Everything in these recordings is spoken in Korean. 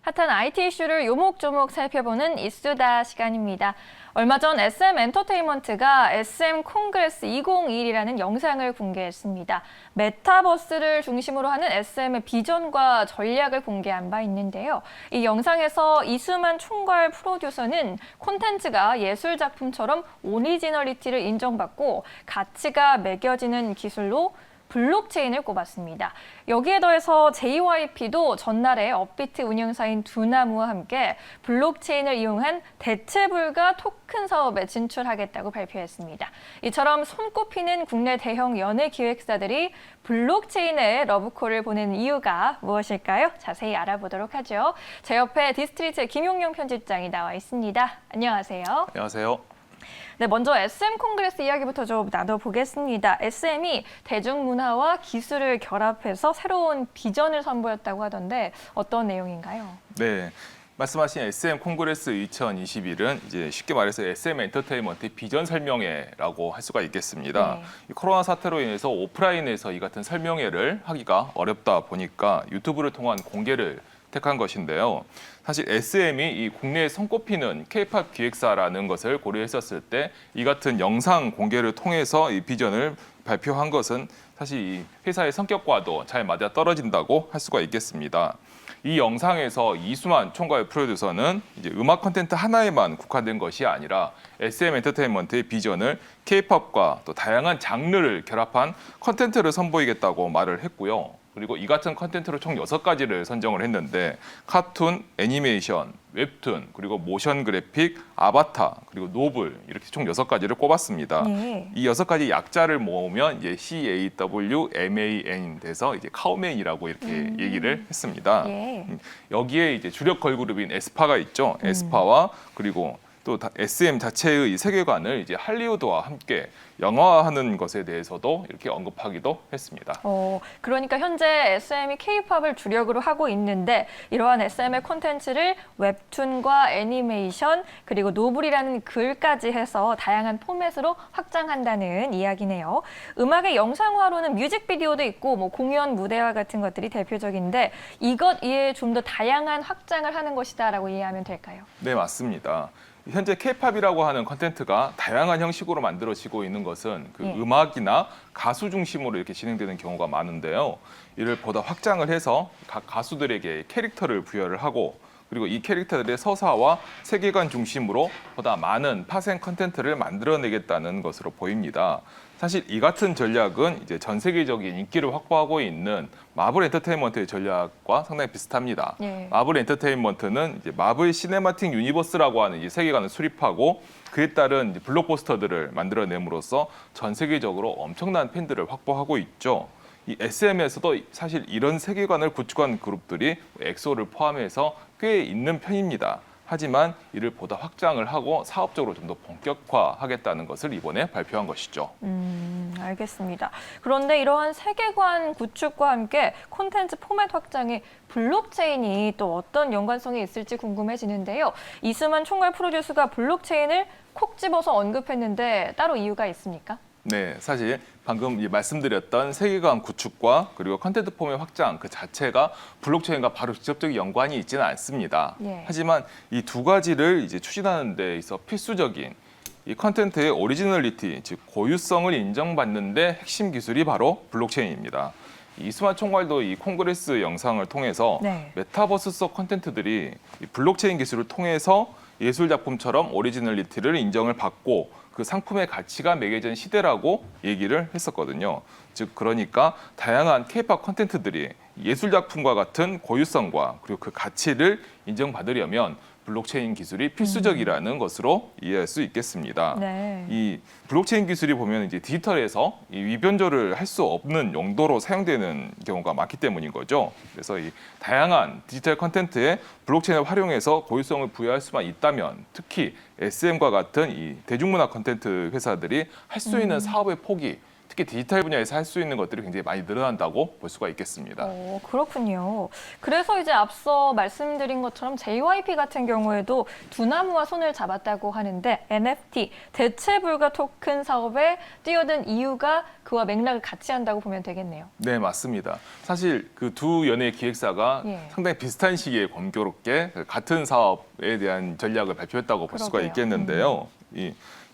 핫한 IT 이슈를 요목조목 살펴보는 이슈다 시간입니다. 얼마 전 SM 엔터테인먼트가 SM 콩그레스 2021이라는 영상을 공개했습니다. 메타버스를 중심으로 하는 SM의 비전과 전략을 공개한 바 있는데요. 이 영상에서 이수만 총괄 프로듀서는 콘텐츠가 예술 작품처럼 오리지널리티를 인정받고 가치가 매겨지는 기술로 블록체인을 꼽았습니다. 여기에 더해서 JYP도 전날에 업비트 운영사인 두나무와 함께 블록체인을 이용한 대체불가 토큰 사업에 진출하겠다고 발표했습니다. 이처럼 손꼽히는 국내 대형 연예 기획사들이 블록체인에 러브콜을 보내는 이유가 무엇일까요? 자세히 알아보도록 하죠. 제 옆에 디스트리트 김용용 편집장이 나와 있습니다. 안녕하세요. 안녕하세요. 네, 먼저 SM 콩그레스 이야기부터 좀 나눠보겠습니다. SM이 대중문화와 기술을 결합해서 새로운 비전을 선보였다고 하던데 어떤 내용인가요? 네, 말씀하신 SM 콩그레스 2021은 이제 쉽게 말해서 SM 엔터테인먼트 비전 설명회라고 할 수가 있겠습니다. 네. 이 코로나 사태로 인해서 오프라인에서 이 같은 설명회를 하기가 어렵다 보니까 유튜브를 통한 공개를 택한 것인데요. 사실 SM이 이 국내에 손꼽히는 K-팝 기획사라는 것을 고려했었을 때 이 같은 영상 공개를 통해서 이 비전을 발표한 것은 사실 이 회사의 성격과도 잘 맞아 떨어진다고 할 수가 있겠습니다. 이 영상에서 이수만 총괄 프로듀서는 이제 음악 콘텐츠 하나에만 국한된 것이 아니라 SM 엔터테인먼트의 비전을 K-팝과 또 다양한 장르를 결합한 콘텐츠를 선보이겠다고 말을 했고요. 그리고 이 같은 컨텐츠로 총 6가지를 선정을 했는데 카툰, 애니메이션, 웹툰, 그리고 모션 그래픽, 아바타, 그리고 노블 이렇게 총 6가지를 꼽았습니다. 네. 이 6가지 약자를 모으면 이제 CAWMAN 돼서 이제 카우맨이라고 이렇게 얘기를 했습니다. 예. 여기에 이제 주력 걸그룹인 에스파가 있죠. 에스파와 그리고 또 SM 자체의 이 세계관을 이제 할리우드와 함께 영화화하는 것에 대해서도 이렇게 언급하기도 했습니다. 그러니까 현재 SM이 K-팝을 주력으로 하고 있는데 이러한 SM의 콘텐츠를 웹툰과 애니메이션 그리고 노블이라는 글까지 해서 다양한 포맷으로 확장한다는 이야기네요. 음악의 영상화로는 뮤직비디오도 있고 뭐 공연 무대와 같은 것들이 대표적인데 이것 이외에 좀 더 다양한 확장을 하는 것이다라고 이해하면 될까요? 네, 맞습니다. 현재 K-팝이라고 하는 콘텐츠가 다양한 형식으로 만들어지고 있는 것은 그 예. 음악이나 가수 중심으로 이렇게 진행되는 경우가 많은데요. 이를 보다 확장을 해서 각 가수들에게 캐릭터를 부여를 하고 그리고 이 캐릭터들의 서사와 세계관 중심으로 보다 많은 파생 콘텐츠를 만들어내겠다는 것으로 보입니다. 사실 이 같은 전략은 이제 전 세계적인 인기를 확보하고 있는 마블 엔터테인먼트의 전략과 상당히 비슷합니다. 예. 마블 엔터테인먼트는 이제 마블 시네마틱 유니버스라고 하는 이 세계관을 수립하고 그에 따른 이제 블록버스터들을 만들어냄으로써 전 세계적으로 엄청난 팬들을 확보하고 있죠. 이 SM에서도 사실 이런 세계관을 구축한 그룹들이 엑소를 포함해서 꽤 있는 편입니다. 하지만 이를 보다 확장을 하고 사업적으로 좀 더 본격화하겠다는 것을 이번에 발표한 것이죠. 알겠습니다. 그런데 이러한 세계관 구축과 함께 콘텐츠 포맷 확장에 블록체인이 또 어떤 연관성이 있을지 궁금해지는데요. 이수만 총괄 프로듀서가 블록체인을 콕 집어서 언급했는데 따로 이유가 있습니까? 네, 사실 방금 말씀드렸던 세계관 구축과 그리고 컨텐츠 포맷 확장 그 자체가 블록체인과 바로 직접적인 연관이 있지는 않습니다. 예. 하지만 이 두 가지를 이제 추진하는 데 있어 필수적인 이 컨텐츠의 오리지널리티, 즉 고유성을 인정받는 데 핵심 기술이 바로 블록체인입니다. 이수만 총괄도 이 콩그레스 영상을 통해서 네. 메타버스 속 컨텐츠들이 이 블록체인 기술을 통해서 예술 작품처럼 오리지널리티를 인정을 받고 그 상품의 가치가 매겨진 시대라고 얘기를 했었거든요. 즉 그러니까 다양한 K-팝 콘텐츠들이 예술 작품과 같은 고유성과 그리고 그 가치를 인정받으려면 블록체인 기술이 필수적이라는 것으로 이해할 수 있겠습니다. 네. 이 블록체인 기술이 보면 이제 디지털에서 이 위변조를 할 수 없는 용도로 사용되는 경우가 많기 때문인 거죠. 그래서 이 다양한 디지털 콘텐츠에 블록체인을 활용해서 고유성을 부여할 수만 있다면 특히 SM과 같은 이 대중문화 콘텐츠 회사들이 할 수 있는 사업의 폭이 특히 디지털 분야에서 할 수 있는 것들이 굉장히 많이 늘어난다고 볼 수가 있겠습니다. 그렇군요. 그래서 이제 앞서 말씀드린 것처럼 JYP 같은 경우에도 두나무와 손을 잡았다고 하는데 NFT, 대체 불가 토큰 사업에 뛰어든 이유가 그와 맥락을 같이 한다고 보면 되겠네요. 네, 맞습니다. 사실 그 두 연예 기획사가 예. 상당히 비슷한 시기에 공교롭게 같은 사업에 대한 전략을 발표했다고 볼 수가 그러게요. 있겠는데요.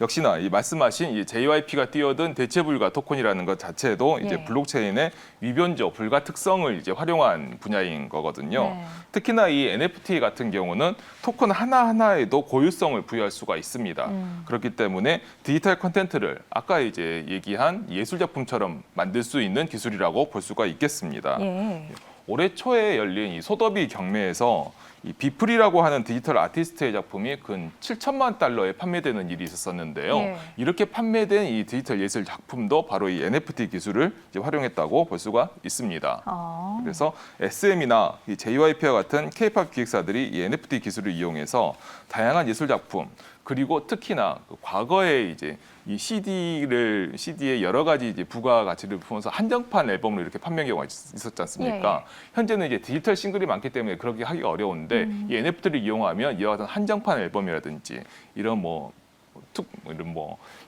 역시나 이 말씀하신 이 JYP가 뛰어든 대체 불가 토큰이라는 것 자체도 이제 예. 블록체인의 위변조 불가 특성을 이제 활용한 분야인 거거든요. 네. 특히나 이 NFT 같은 경우는 토큰 하나하나에도 고유성을 부여할 수가 있습니다. 그렇기 때문에 디지털 콘텐츠를 아까 이제 얘기한 예술 작품처럼 만들 수 있는 기술이라고 볼 수가 있겠습니다. 예. 올해 초에 열린 이 소더비 경매에서 이 비플이라고 하는 디지털 아티스트의 작품이 근 7천만 달러에 판매되는 일이 있었었는데요. 예. 이렇게 판매된 이 디지털 예술 작품도 바로 이 NFT 기술을 이제 활용했다고 볼 수가 있습니다. 그래서 SM이나 이 JYP와 같은 K-팝 기획사들이 이 NFT 기술을 이용해서 다양한 예술 작품 그리고 특히나 그 과거에 이제 이 CD의 여러 가지 이제 부가 가치를 품어서 한정판 앨범으로 이렇게 판매한 경우가 있었지 않습니까? 현재는 이제 디지털 싱글이 많기 때문에 그렇게 하기가 어려운데 이 NFT를 이용하면 이와 같은 한정판 앨범이라든지 이런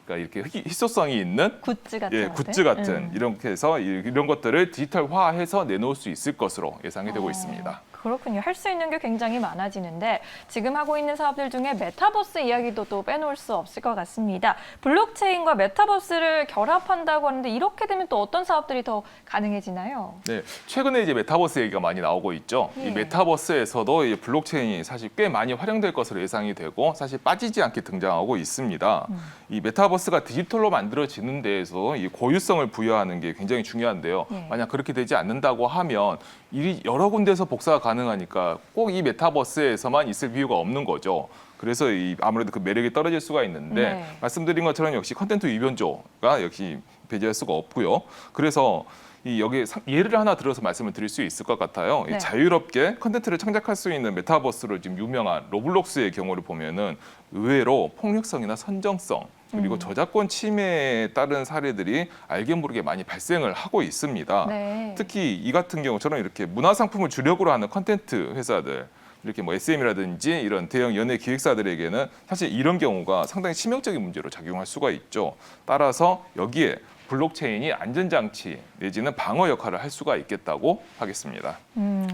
그러니까 이렇게 희소성이 있는 굿즈 같은 굿즈 같은 이렇게 해서 이런 것들을 디지털화해서 내놓을 수 있을 것으로 예상이 되고 있습니다. 그렇군요. 할 수 있는 게 굉장히 많아지는데 지금 하고 있는 사업들 중에 메타버스 이야기도 또 빼놓을 수 없을 것 같습니다. 블록체인과 메타버스를 결합한다고 하는데 이렇게 되면 또 어떤 사업들이 더 가능해지나요? 네, 최근에 이제 메타버스 얘기가 많이 나오고 있죠. 예. 이 메타버스에서도 이 블록체인이 사실 꽤 많이 활용될 것으로 예상이 되고 사실 빠지지 않게 등장하고 있습니다. 이 메타버스가 디지털로 만들어지는 데에서 이 고유성을 부여하는 게 굉장히 중요한데요. 예. 만약 그렇게 되지 않는다고 하면 일이 여러 군데서 복사가 가능하니까 꼭 이 메타버스에서만 있을 이유가 없는 거죠. 그래서 아무래도 그 매력이 떨어질 수가 있는데 네. 말씀드린 것처럼 역시 컨텐츠 위변조가 역시 배제할 수가 없고요. 그래서 여기에 예를 하나 들어서 말씀을 드릴 수 있을 것 같아요. 네. 자유롭게 컨텐츠를 창작할 수 있는 메타버스로 지금 유명한 로블록스의 경우를 보면은 의외로 폭력성이나 선정성 그리고 저작권 침해에 따른 사례들이 알게 모르게 많이 발생을 하고 있습니다. 네. 특히 이 같은 경우처럼 이렇게 문화 상품을 주력으로 하는 컨텐츠 회사들 이렇게 SM이라든지 이런 대형 연예 기획사들에게는 사실 이런 경우가 상당히 치명적인 문제로 작용할 수가 있죠. 따라서 여기에 블록체인이 안전장치 내지는 방어 역할을 할 수가 있겠다고 하겠습니다.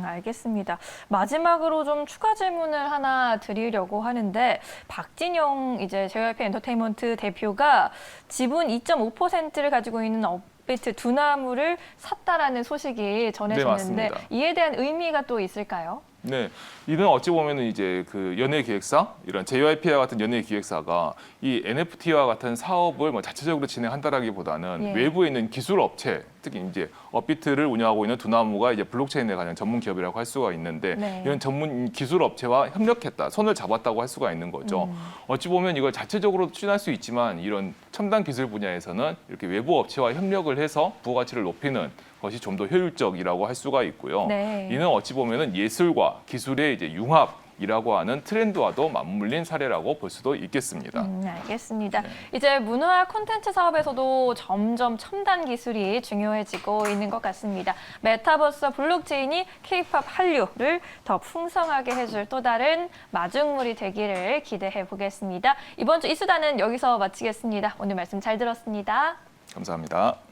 알겠습니다. 마지막으로 좀 추가 질문을 하나 드리려고 하는데 박진영 이제 JYP 엔터테인먼트 대표가 지분 2.5%를 가지고 있는 업비트 두나무를 샀다라는 소식이 전해졌는데 네, 맞습니다. 이에 대한 의미가 또 있을까요? 네, 이는 어찌 보면은 이제 그 연예 기획사 이런 JYP와 같은 연예 기획사가 이 NFT와 같은 사업을 뭐 자체적으로 진행한다라기보다는 예. 외부에 있는 기술 업체, 특히 이제 업비트를 운영하고 있는 두나무가 이제 블록체인에 관한 전문 기업이라고 할 수가 있는데 네. 이런 전문 기술 업체와 협력했다, 손을 잡았다고 할 수가 있는 거죠. 어찌 보면 이걸 자체적으로 추진할 수 있지만 이런 첨단 기술 분야에서는 이렇게 외부 업체와 협력을 해서 부가치를 높이는 것이 좀 더 효율적이라고 할 수가 있고요. 네. 이는 어찌 보면은 예술과 기술의 이제 융합이라고 하는 트렌드와도 맞물린 사례라고 볼 수도 있겠습니다. 알겠습니다. 이제 문화 콘텐츠 사업에서도 점점 첨단 기술이 중요해지고 있는 것 같습니다. 메타버스와 블록체인이 K-팝 한류를 더 풍성하게 해줄 또 다른 마중물이 되기를 기대해 보겠습니다. 이번 주 이수다는 여기서 마치겠습니다. 오늘 말씀 잘 들었습니다. 감사합니다.